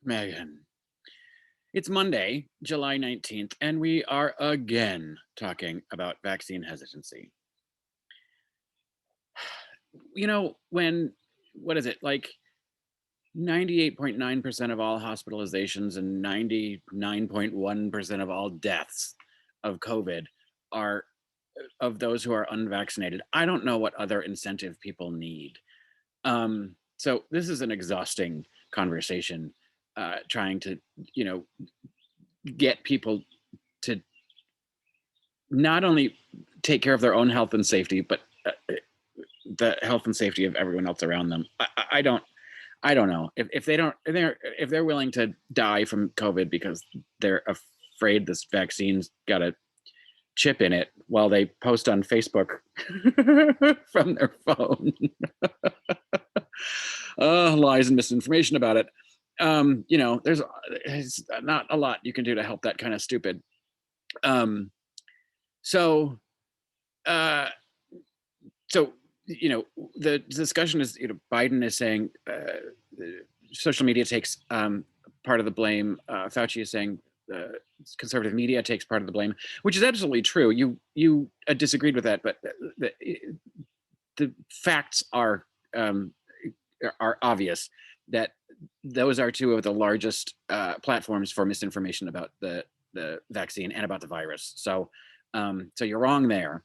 Megan. It's Monday, July 19th, and we are again talking about vaccine hesitancy. What is it, like 98.9% of all hospitalizations and 99.1% of all deaths of COVID are of those who are unvaccinated. I don't know what other incentive people need. So this is an exhausting conversation, trying to, you know, get people to not only take care of their own health and safety, but the health and safety of everyone else around them. I don't know if they don't, if they're willing to die from COVID because they're afraid this vaccine's got a chip in it while they post on Facebook from their phone. Lies and misinformation about it. There's not a lot you can do to help that kind of stupid. Um, so, uh, so the discussion is, Biden is saying social media takes part of the blame. Fauci is saying conservative media takes part of the blame, which is absolutely true. You disagreed with that, but the facts are obvious that those are two of the largest platforms for misinformation about the vaccine and about the virus. So you're wrong there.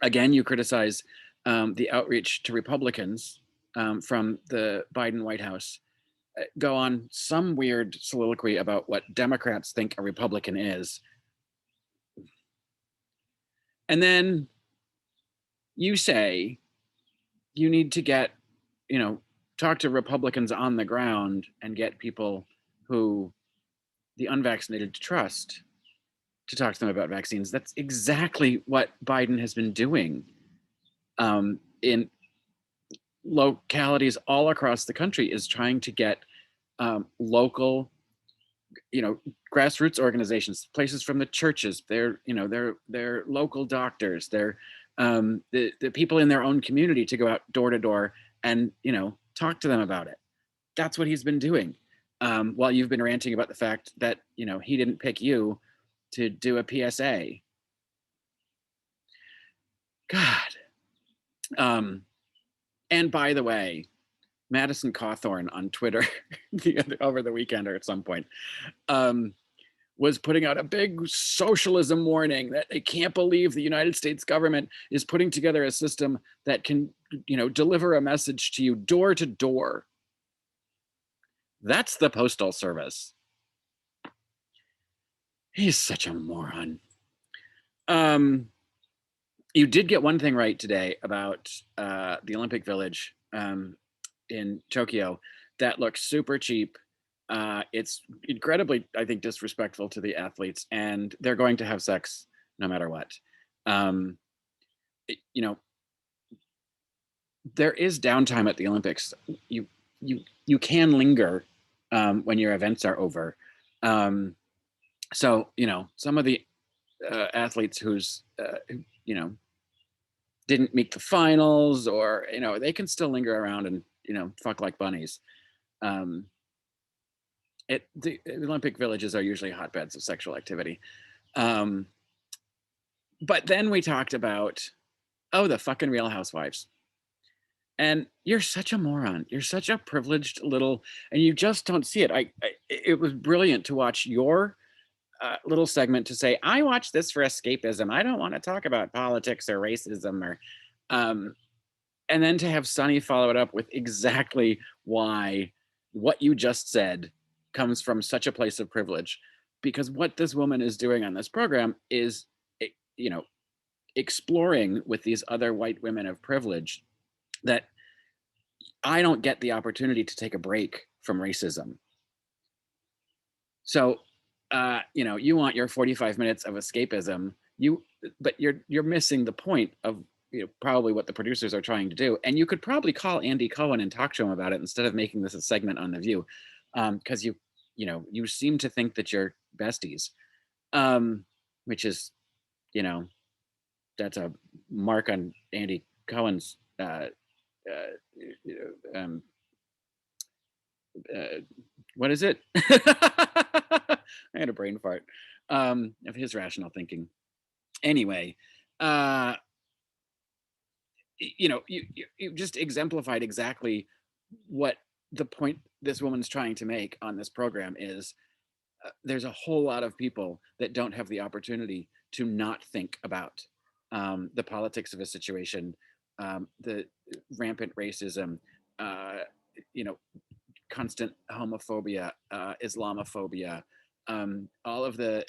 Again, you criticize the outreach to Republicans from the Biden White House, go on some weird soliloquy about what Democrats think a Republican is. And then you say you need to get, talk to Republicans on the ground and get people who the unvaccinated trust to talk to them about vaccines. That's exactly what Biden has been doing in localities all across the country, is trying to get local, grassroots organizations, places from the churches, their local doctors, their the people in their own community to go out door to door and talk to them about it. That's what he's been doing. While you've been ranting about the fact that he didn't pick you to do a PSA. God. And by the way, Madison Cawthorn on Twitter over the weekend or at some point was putting out a big socialism warning that they can't believe the United States government is putting together a system that can, deliver a message to you door to door. That's the Postal Service. He's such a moron. You did get one thing right today about the Olympic Village in Tokyo. That looks super cheap. It's incredibly, I think, disrespectful to the athletes, and they're going to have sex no matter what. There is downtime at the Olympics. You can linger when your events are over. So some of the athletes who's didn't make the finals, or they can still linger around and fuck like bunnies. The Olympic villages are usually hotbeds of sexual activity. But then we talked about, the fucking Real Housewives. And you're such a moron. You're such a privileged little, and you just don't see it. It was brilliant to watch your little segment to say, I watch this for escapism. I don't want to talk about politics or racism or, and then to have Sunny follow it up with exactly why what you just said comes from such a place of privilege. Because what this woman is doing on this program is, exploring with these other white women of privilege that I don't get the opportunity to take a break from racism. So, you want your 45 minutes of escapism, but you're missing the point of probably what the producers are trying to do. And you could probably call Andy Cohen and talk to him about it instead of making this a segment on The View, because you seem to think that you're besties, which is, that's a mark on Andy Cohen's What is it? I had a brain fart of his rational thinking. Anyway, uh, you just exemplified exactly what the point this woman's trying to make on this program is. There's a whole lot of people that don't have the opportunity to not think about the politics of a situation, the rampant racism, uh, you know, constant homophobia, Islamophobia, all of the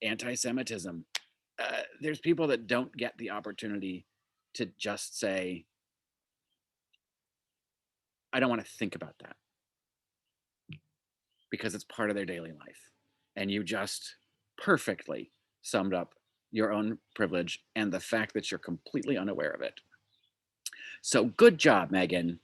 anti-Semitism. There's people that don't get the opportunity to just say, I don't want to think about that because it's part of their daily life. And you just perfectly summed up your own privilege and the fact that you're completely unaware of it. So good job, Megan.